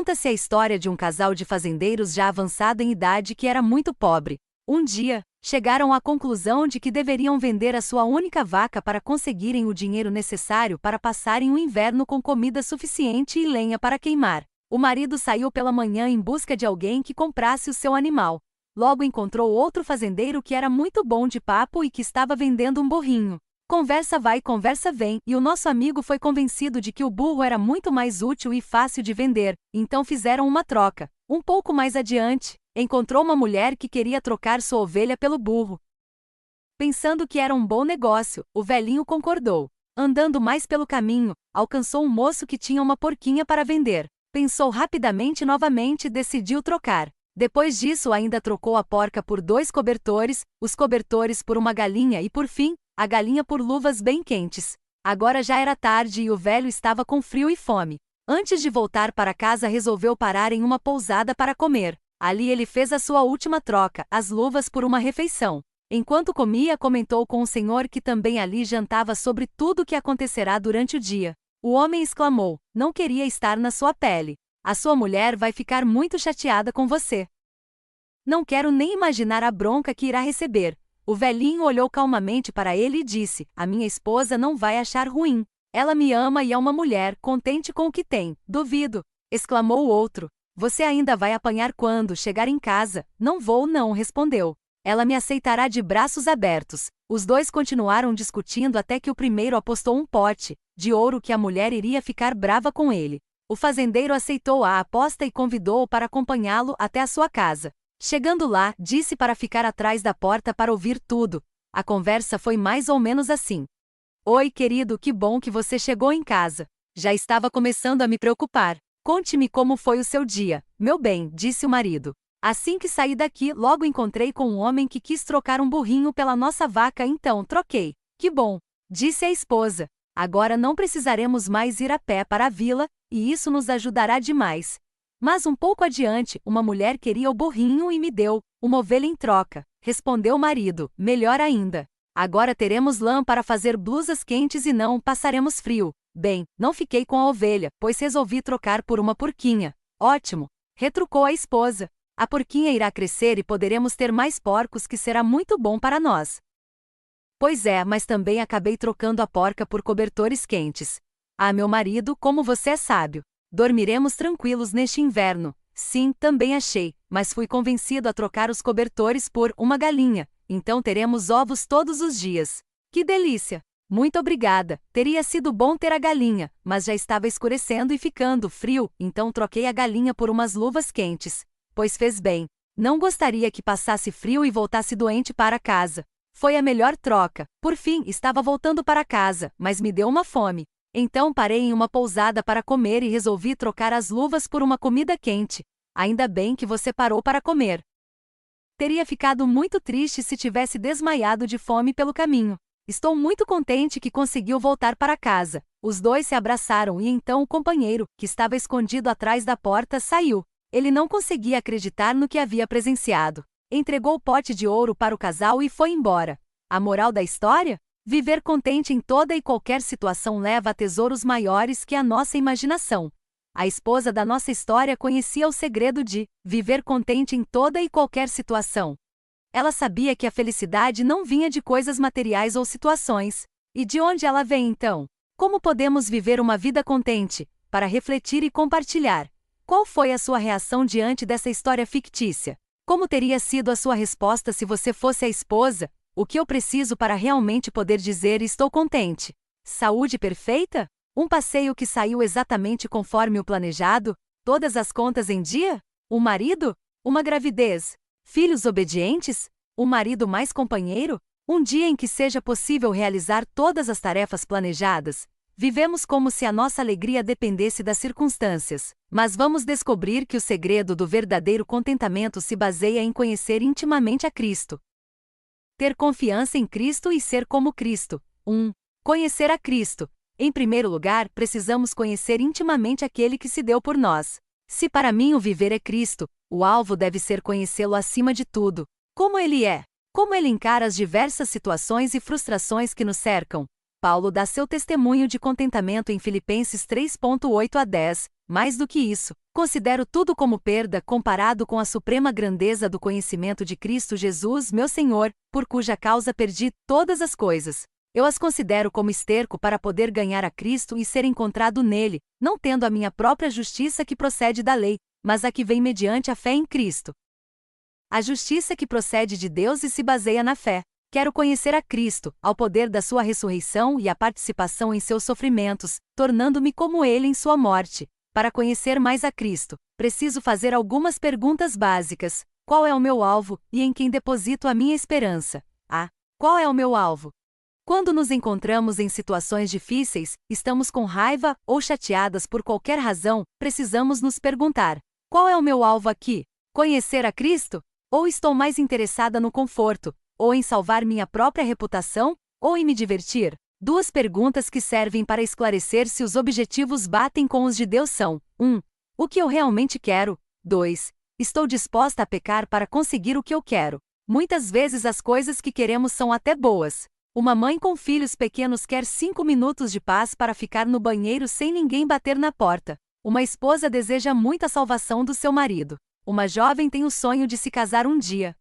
Conta-se a história de um casal de fazendeiros já avançado em idade que era muito pobre. Um dia, chegaram à conclusão de que deveriam vender a sua única vaca para conseguirem o dinheiro necessário para passarem o inverno com comida suficiente e lenha para queimar. O marido saiu pela manhã em busca de alguém que comprasse o seu animal. Logo encontrou outro fazendeiro que era muito bom de papo e que estava vendendo um burrinho. Conversa vai, conversa vem, e o nosso amigo foi convencido de que o burro era muito mais útil e fácil de vender, então fizeram uma troca. Um pouco mais adiante, encontrou uma mulher que queria trocar sua ovelha pelo burro. Pensando que era um bom negócio, o velhinho concordou. Andando mais pelo caminho, alcançou um moço que tinha uma porquinha para vender. Pensou rapidamente e novamente e decidiu trocar. Depois disso ainda trocou a porca por 2 cobertores, os cobertores por uma galinha e por fim, a galinha por luvas bem quentes. Agora já era tarde e o velho estava com frio e fome. Antes de voltar para casa resolveu parar em uma pousada para comer. Ali ele fez a sua última troca, as luvas por uma refeição. Enquanto comia, comentou com o senhor que também ali jantava sobre tudo o que acontecerá durante o dia. O homem exclamou: "Não queria estar na sua pele. A sua mulher vai ficar muito chateada com você. Não quero nem imaginar a bronca que irá receber." O velhinho olhou calmamente para ele e disse: "A minha esposa não vai achar ruim. Ela me ama e é uma mulher contente com o que tem." "Duvido", exclamou o outro. "Você ainda vai apanhar quando chegar em casa." "Não vou não", respondeu. "Ela me aceitará de braços abertos." Os dois continuaram discutindo até que o primeiro apostou um pote de ouro que a mulher iria ficar brava com ele. O fazendeiro aceitou a aposta e convidou-o para acompanhá-lo até a sua casa. Chegando lá, disse para ficar atrás da porta para ouvir tudo. A conversa foi mais ou menos assim: "Oi, querido, que bom que você chegou em casa. Já estava começando a me preocupar. Conte-me como foi o seu dia." "Meu bem", disse o marido. "Assim que saí daqui, logo encontrei com um homem que quis trocar um burrinho pela nossa vaca, então troquei." "Que bom", disse a esposa. "Agora não precisaremos mais ir a pé para a vila, e isso nos ajudará demais." "Mas um pouco adiante, uma mulher queria o burrinho e me deu uma ovelha em troca." Respondeu o marido: "Melhor ainda. Agora teremos lã para fazer blusas quentes e não passaremos frio." "Bem, não fiquei com a ovelha, pois resolvi trocar por uma porquinha." "Ótimo", retrucou a esposa. "A porquinha irá crescer e poderemos ter mais porcos, que será muito bom para nós." "Pois é, mas também acabei trocando a porca por cobertores quentes." "Ah, meu marido, como você é sábio. Dormiremos tranquilos neste inverno." "Sim, também achei, mas fui convencido a trocar os cobertores por uma galinha, então teremos ovos todos os dias." "Que delícia!" "Muito obrigada, teria sido bom ter a galinha, mas já estava escurecendo e ficando frio, então troquei a galinha por umas luvas quentes." "Pois fez bem. Não gostaria que passasse frio e voltasse doente para casa." Foi a melhor troca. Por fim, estava voltando para casa, mas me deu uma fome. Então parei em uma pousada para comer e resolvi trocar as luvas por uma comida quente. "Ainda bem que você parou para comer. Teria ficado muito triste se tivesse desmaiado de fome pelo caminho. Estou muito contente que conseguiu voltar para casa." Os dois se abraçaram e então o companheiro, que estava escondido atrás da porta, saiu. Ele não conseguia acreditar no que havia presenciado. Entregou o pote de ouro para o casal e foi embora. A moral da história? Viver contente em toda e qualquer situação leva a tesouros maiores que a nossa imaginação. A esposa da nossa história conhecia o segredo de viver contente em toda e qualquer situação. Ela sabia que a felicidade não vinha de coisas materiais ou situações. E de onde ela vem então? Como podemos viver uma vida contente? Para refletir e compartilhar. Qual foi a sua reação diante dessa história fictícia? Como teria sido a sua resposta se você fosse a esposa? O que eu preciso para realmente poder dizer estou contente? Saúde perfeita? Um passeio que saiu exatamente conforme o planejado? Todas as contas em dia? Um marido? Uma gravidez? Filhos obedientes? Um marido mais companheiro? Um dia em que seja possível realizar todas as tarefas planejadas? Vivemos como se a nossa alegria dependesse das circunstâncias, mas vamos descobrir que o segredo do verdadeiro contentamento se baseia em conhecer intimamente a Cristo. Ter confiança em Cristo e ser como Cristo. 1. Conhecer a Cristo. Em primeiro lugar, precisamos conhecer intimamente aquele que se deu por nós. Se para mim o viver é Cristo, o alvo deve ser conhecê-lo acima de tudo. Como ele é? Como ele encara as diversas situações e frustrações que nos cercam? Paulo dá seu testemunho de contentamento em Filipenses 3:8-10. Mais do que isso, considero tudo como perda comparado com a suprema grandeza do conhecimento de Cristo Jesus, meu Senhor, por cuja causa perdi todas as coisas. Eu as considero como esterco para poder ganhar a Cristo e ser encontrado nele, não tendo a minha própria justiça que procede da lei, mas a que vem mediante a fé em Cristo. A justiça que procede de Deus e se baseia na fé. Quero conhecer a Cristo, ao poder da sua ressurreição e a participação em seus sofrimentos, tornando-me como ele em sua morte. Para conhecer mais a Cristo, preciso fazer algumas perguntas básicas. Qual é o meu alvo, e em quem deposito a minha esperança? Qual é o meu alvo? Quando nos encontramos em situações difíceis, estamos com raiva ou chateadas por qualquer razão, precisamos nos perguntar: qual é o meu alvo aqui? Conhecer a Cristo? Ou estou mais interessada no conforto, ou em salvar minha própria reputação, ou em me divertir? Duas perguntas que servem para esclarecer se os objetivos batem com os de Deus são: 1. O que eu realmente quero? 2. Estou disposta a pecar para conseguir o que eu quero? Muitas vezes as coisas que queremos são até boas. Uma mãe com filhos pequenos quer 5 minutos de paz para ficar no banheiro sem ninguém bater na porta. Uma esposa deseja muito a salvação do seu marido. Uma jovem tem o sonho de se casar um dia.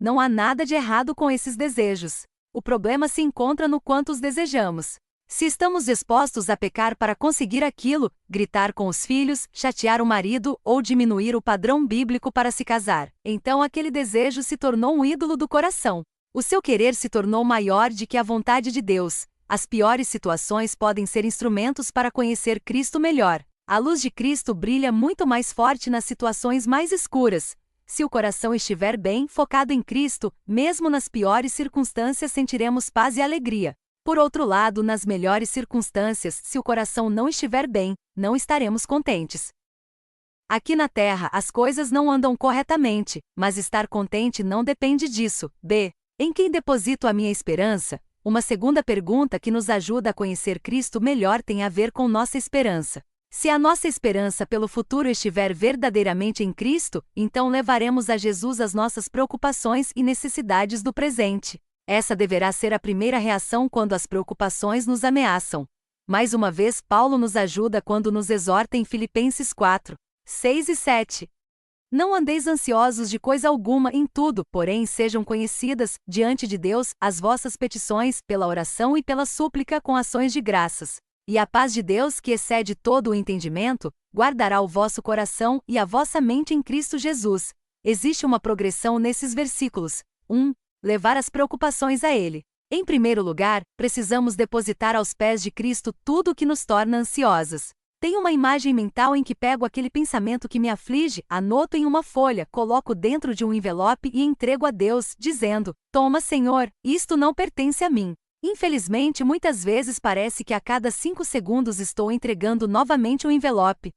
Não há nada de errado com esses desejos. O problema se encontra no quanto os desejamos. Se estamos dispostos a pecar para conseguir aquilo, gritar com os filhos, chatear o marido ou diminuir o padrão bíblico para se casar, então aquele desejo se tornou um ídolo do coração. O seu querer se tornou maior do que a vontade de Deus. As piores situações podem ser instrumentos para conhecer Cristo melhor. A luz de Cristo brilha muito mais forte nas situações mais escuras. Se o coração estiver bem focado em Cristo, mesmo nas piores circunstâncias sentiremos paz e alegria. Por outro lado, nas melhores circunstâncias, se o coração não estiver bem, não estaremos contentes. Aqui na Terra as coisas não andam corretamente, mas estar contente não depende disso. Em quem deposito a minha esperança? Uma segunda pergunta que nos ajuda a conhecer Cristo melhor tem a ver com nossa esperança. Se a nossa esperança pelo futuro estiver verdadeiramente em Cristo, então levaremos a Jesus as nossas preocupações e necessidades do presente. Essa deverá ser a primeira reação quando as preocupações nos ameaçam. Mais uma vez, Paulo nos ajuda quando nos exorta em Filipenses 4:6-7. Não andeis ansiosos de coisa alguma em tudo, porém sejam conhecidas, diante de Deus, as vossas petições, pela oração e pela súplica com ações de graças. E a paz de Deus, que excede todo o entendimento, guardará o vosso coração e a vossa mente em Cristo Jesus. Existe uma progressão nesses versículos. 1. Levar as preocupações a Ele. Em primeiro lugar, precisamos depositar aos pés de Cristo tudo o que nos torna ansiosas. Tenho uma imagem mental em que pego aquele pensamento que me aflige, anoto em uma folha, coloco dentro de um envelope e entrego a Deus, dizendo: Toma, Senhor, isto não pertence a mim. Infelizmente, muitas vezes parece que a cada 5 segundos estou entregando novamente o envelope,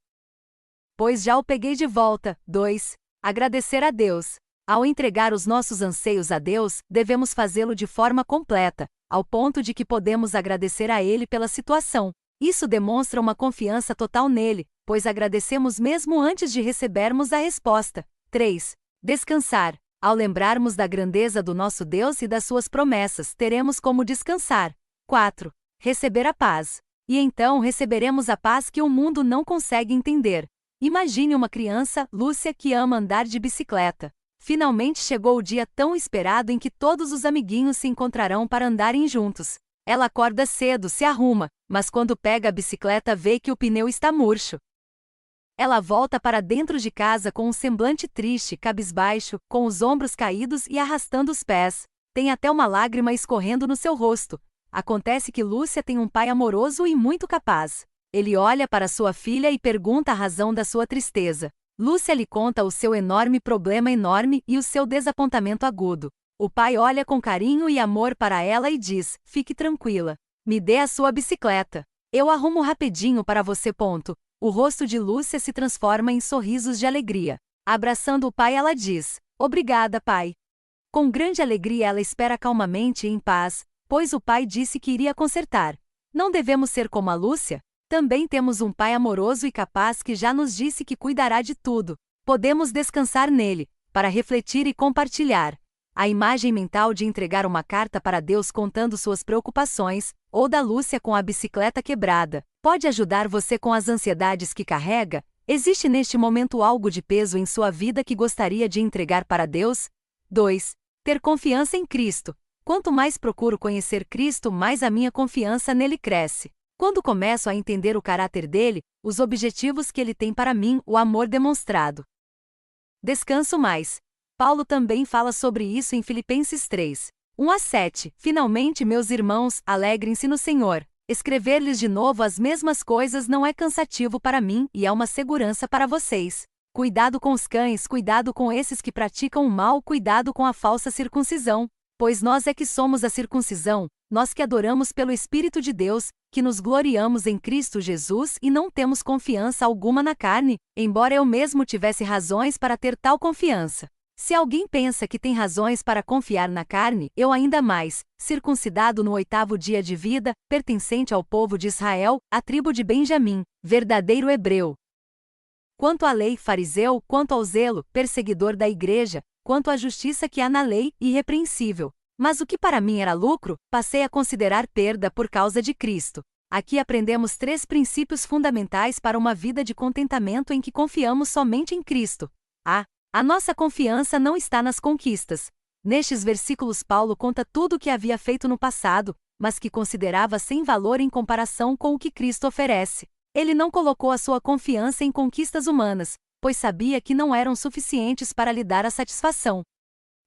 pois já o peguei de volta. 2. Agradecer a Deus. Ao entregar os nossos anseios a Deus, devemos fazê-lo de forma completa, ao ponto de que podemos agradecer a Ele pela situação. Isso demonstra uma confiança total nele, pois agradecemos mesmo antes de recebermos a resposta. 3. Descansar. Ao lembrarmos da grandeza do nosso Deus e das suas promessas, teremos como descansar. 4. Receber a paz. E então receberemos a paz que o mundo não consegue entender. Imagine uma criança, Lúcia, que ama andar de bicicleta. Finalmente chegou o dia tão esperado em que todos os amiguinhos se encontrarão para andarem juntos. Ela acorda cedo, se arruma, mas quando pega a bicicleta vê que o pneu está murcho. Ela volta para dentro de casa com um semblante triste, cabisbaixo, com os ombros caídos e arrastando os pés. Tem até uma lágrima escorrendo no seu rosto. Acontece que Lúcia tem um pai amoroso e muito capaz. Ele olha para sua filha e pergunta a razão da sua tristeza. Lúcia lhe conta o seu enorme problema enorme e o seu desapontamento agudo. O pai olha com carinho e amor para ela e diz: Fique tranquila. Me dê a sua bicicleta. Eu arrumo rapidinho para você. O rosto de Lúcia se transforma em sorrisos de alegria. Abraçando o pai, ela diz: Obrigada, pai. Com grande alegria ela espera calmamente e em paz, pois o pai disse que iria consertar. Não devemos ser como a Lúcia? Também temos um pai amoroso e capaz que já nos disse que cuidará de tudo. Podemos descansar nele, para refletir e compartilhar. A imagem mental de entregar uma carta para Deus contando suas preocupações, ou da Lúcia com a bicicleta quebrada, pode ajudar você com as ansiedades que carrega? Existe neste momento algo de peso em sua vida que gostaria de entregar para Deus? 2. Ter confiança em Cristo. Quanto mais procuro conhecer Cristo, mais a minha confiança nele cresce. Quando começo a entender o caráter dele, os objetivos que ele tem para mim, o amor demonstrado. Descanso mais. Paulo também fala sobre isso em Filipenses 3. 1-7. Finalmente, meus irmãos, alegrem-se no Senhor. Escrever-lhes de novo as mesmas coisas não é cansativo para mim e é uma segurança para vocês. Cuidado com os cães, cuidado com esses que praticam o mal, cuidado com a falsa circuncisão. Pois nós é que somos a circuncisão, nós que adoramos pelo Espírito de Deus, que nos gloriamos em Cristo Jesus e não temos confiança alguma na carne, embora eu mesmo tivesse razões para ter tal confiança. Se alguém pensa que tem razões para confiar na carne, eu ainda mais, circuncidado no 8º dia de vida, pertencente ao povo de Israel, à tribo de Benjamim, verdadeiro hebreu. Quanto à lei, fariseu, quanto ao zelo, perseguidor da igreja, quanto à justiça que há na lei, irrepreensível. Mas o que para mim era lucro, passei a considerar perda por causa de Cristo. Aqui aprendemos 3 princípios fundamentais para uma vida de contentamento em que confiamos somente em Cristo. A nossa confiança não está nas conquistas. Nestes versículos Paulo conta tudo o que havia feito no passado, mas que considerava sem valor em comparação com o que Cristo oferece. Ele não colocou a sua confiança em conquistas humanas, pois sabia que não eram suficientes para lhe dar a satisfação.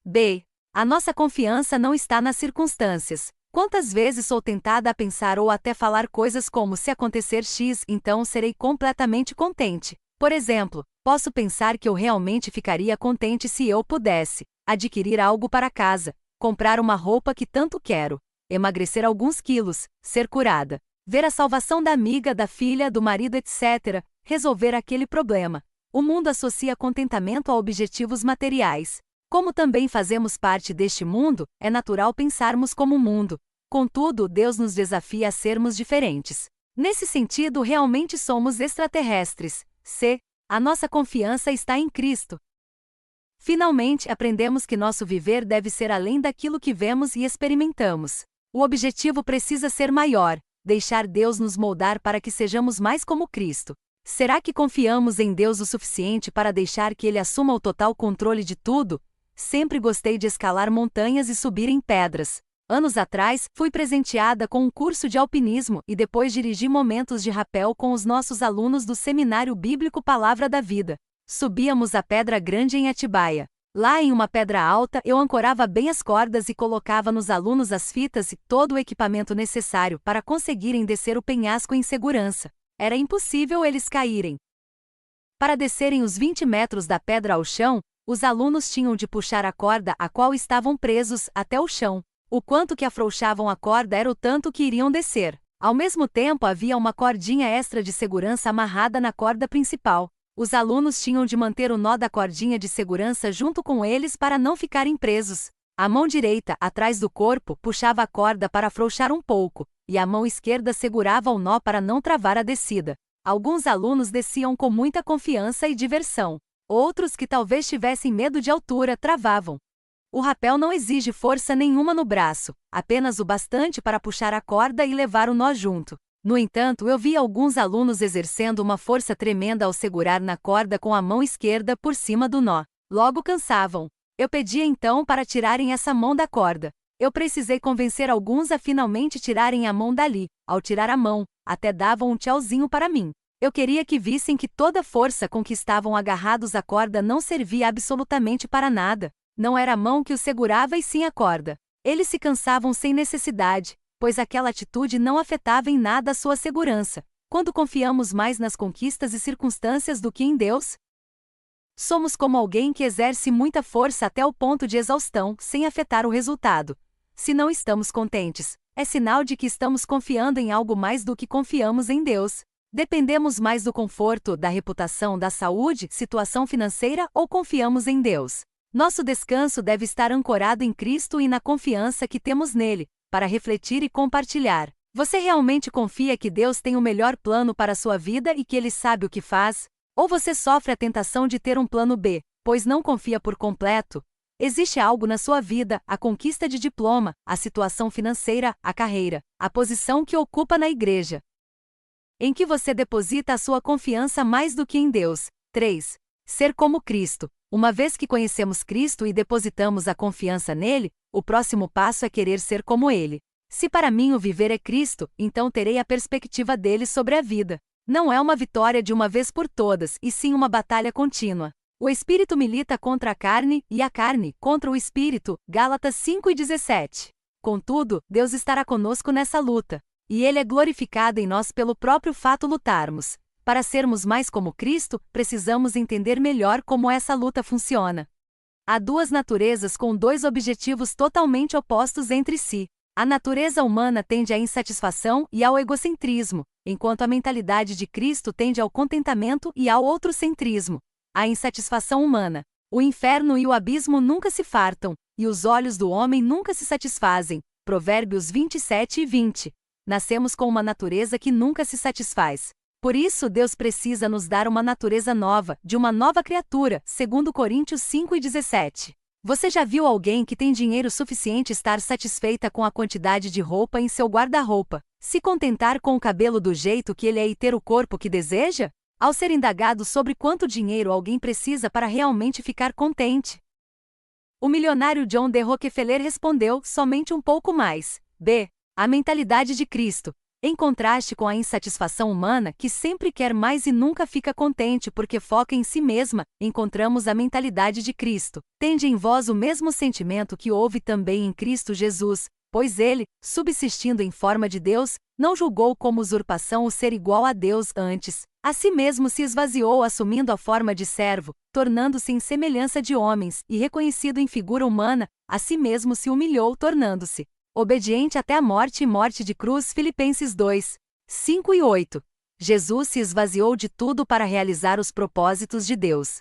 B. A nossa confiança não está nas circunstâncias. Quantas vezes sou tentada a pensar ou até falar coisas como se acontecer X, então serei completamente contente. Por exemplo, posso pensar que eu realmente ficaria contente se eu pudesse adquirir algo para casa, comprar uma roupa que tanto quero, emagrecer alguns quilos, ser curada, ver a salvação da amiga, da filha, do marido, etc., resolver aquele problema. O mundo associa contentamento a objetivos materiais. Como também fazemos parte deste mundo, é natural pensarmos como o mundo. Contudo, Deus nos desafia a sermos diferentes. Nesse sentido, realmente somos extraterrestres. C. A nossa confiança está em Cristo. Finalmente, aprendemos que nosso viver deve ser além daquilo que vemos e experimentamos. O objetivo precisa ser maior, deixar Deus nos moldar para que sejamos mais como Cristo. Será que confiamos em Deus o suficiente para deixar que Ele assuma o total controle de tudo? Sempre gostei de escalar montanhas e subir em pedras. Anos atrás, fui presenteada com um curso de alpinismo e depois dirigi momentos de rapel com os nossos alunos do Seminário Bíblico Palavra da Vida. Subíamos a Pedra Grande em Atibaia. Lá em uma pedra alta, eu ancorava bem as cordas e colocava nos alunos as fitas e todo o equipamento necessário para conseguirem descer o penhasco em segurança. Era impossível eles caírem. Para descerem os 20 metros da pedra ao chão, os alunos tinham de puxar a corda a qual estavam presos até o chão. O quanto que afrouxavam a corda era o tanto que iriam descer. Ao mesmo tempo havia uma cordinha extra de segurança amarrada na corda principal. Os alunos tinham de manter o nó da cordinha de segurança junto com eles para não ficarem presos. A mão direita, atrás do corpo, puxava a corda para afrouxar um pouco, e a mão esquerda segurava o nó para não travar a descida. Alguns alunos desciam com muita confiança e diversão. Outros, que talvez tivessem medo de altura, travavam. O rapel não exige força nenhuma no braço, apenas o bastante para puxar a corda e levar o nó junto. No entanto, eu vi alguns alunos exercendo uma força tremenda ao segurar na corda com a mão esquerda por cima do nó. Logo cansavam. Eu pedia então para tirarem essa mão da corda. Eu precisei convencer alguns a finalmente tirarem a mão dali. Ao tirar a mão, até davam um tchauzinho para mim. Eu queria que vissem que toda a força com que estavam agarrados à corda não servia absolutamente para nada. Não era a mão que os segurava e sim a corda. Eles se cansavam sem necessidade, pois aquela atitude não afetava em nada a sua segurança. Quando confiamos mais nas conquistas e circunstâncias do que em Deus, somos como alguém que exerce muita força até o ponto de exaustão, sem afetar o resultado. Se não estamos contentes, é sinal de que estamos confiando em algo mais do que confiamos em Deus. Dependemos mais do conforto, da reputação, da saúde, situação financeira ou confiamos em Deus? Nosso descanso deve estar ancorado em Cristo e na confiança que temos nele, para refletir e compartilhar. Você realmente confia que Deus tem o melhor plano para a sua vida e que Ele sabe o que faz? Ou você sofre a tentação de ter um plano B, pois não confia por completo? Existe algo na sua vida, a conquista de diploma, a situação financeira, a carreira, a posição que ocupa na igreja, em que você deposita a sua confiança mais do que em Deus. 3. Ser como Cristo. Uma vez que conhecemos Cristo e depositamos a confiança nele, o próximo passo é querer ser como ele. Se para mim o viver é Cristo, então terei a perspectiva dele sobre a vida. Não é uma vitória de uma vez por todas, e sim uma batalha contínua. O espírito milita contra a carne, e a carne contra o espírito. Gálatas 5:17. Contudo, Deus estará conosco nessa luta, e ele é glorificado em nós pelo próprio fato lutarmos. Para sermos mais como Cristo, precisamos entender melhor como essa luta funciona. Há duas naturezas com dois objetivos totalmente opostos entre si. A natureza humana tende à insatisfação e ao egocentrismo, enquanto a mentalidade de Cristo tende ao contentamento e ao outrocentrismo. A insatisfação humana. O inferno e o abismo nunca se fartam, e os olhos do homem nunca se satisfazem. Provérbios 27:20. Nascemos com uma natureza que nunca se satisfaz. Por isso Deus precisa nos dar uma natureza nova, de uma nova criatura, segundo Coríntios 5:17. Você já viu alguém que tem dinheiro suficiente estar satisfeita com a quantidade de roupa em seu guarda-roupa, se contentar com o cabelo do jeito que ele é e ter o corpo que deseja? Ao ser indagado sobre quanto dinheiro alguém precisa para realmente ficar contente, o milionário John D. Rockefeller respondeu: somente um pouco mais. B. A mentalidade de Cristo. Em contraste com a insatisfação humana, que sempre quer mais e nunca fica contente porque foca em si mesma, encontramos a mentalidade de Cristo. Tende em vós o mesmo sentimento que houve também em Cristo Jesus, pois ele, subsistindo em forma de Deus, não julgou como usurpação o ser igual a Deus antes. A si mesmo se esvaziou assumindo a forma de servo, tornando-se em semelhança de homens, e reconhecido em figura humana, a si mesmo se humilhou tornando-se obediente até a morte e morte de cruz. Filipenses 2, 5 e 8. Jesus se esvaziou de tudo para realizar os propósitos de Deus.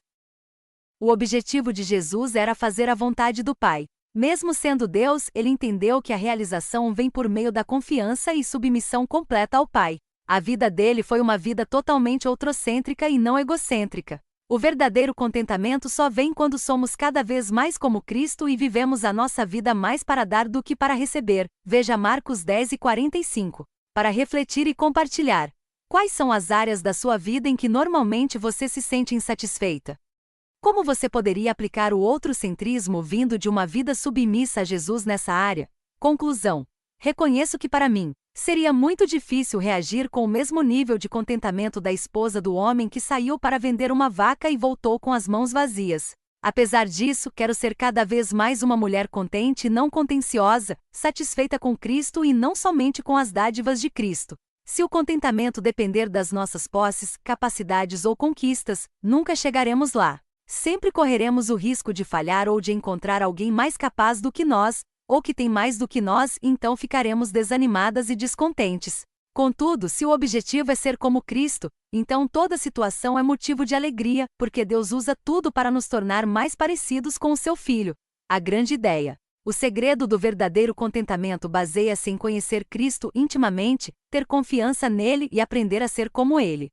O objetivo de Jesus era fazer a vontade do Pai. Mesmo sendo Deus, ele entendeu que a realização vem por meio da confiança e submissão completa ao Pai. A vida dele foi uma vida totalmente outrocêntrica e não egocêntrica. O verdadeiro contentamento só vem quando somos cada vez mais como Cristo e vivemos a nossa vida mais para dar do que para receber. Veja Marcos 10:45. Para refletir e compartilhar. Quais são as áreas da sua vida em que normalmente você se sente insatisfeita? Como você poderia aplicar o outrocentrismo vindo de uma vida submissa a Jesus nessa área? Conclusão. Reconheço que para mim, seria muito difícil reagir com o mesmo nível de contentamento da esposa do homem que saiu para vender uma vaca e voltou com as mãos vazias. Apesar disso, quero ser cada vez mais uma mulher contente e não contenciosa, satisfeita com Cristo e não somente com as dádivas de Cristo. Se o contentamento depender das nossas posses, capacidades ou conquistas, nunca chegaremos lá. Sempre correremos o risco de falhar ou de encontrar alguém mais capaz do que nós, ou que tem mais do que nós, então ficaremos desanimadas e descontentes. Contudo, se o objetivo é ser como Cristo, então toda situação é motivo de alegria, porque Deus usa tudo para nos tornar mais parecidos com o seu Filho. A grande ideia. O segredo do verdadeiro contentamento baseia-se em conhecer Cristo intimamente, ter confiança nele e aprender a ser como ele.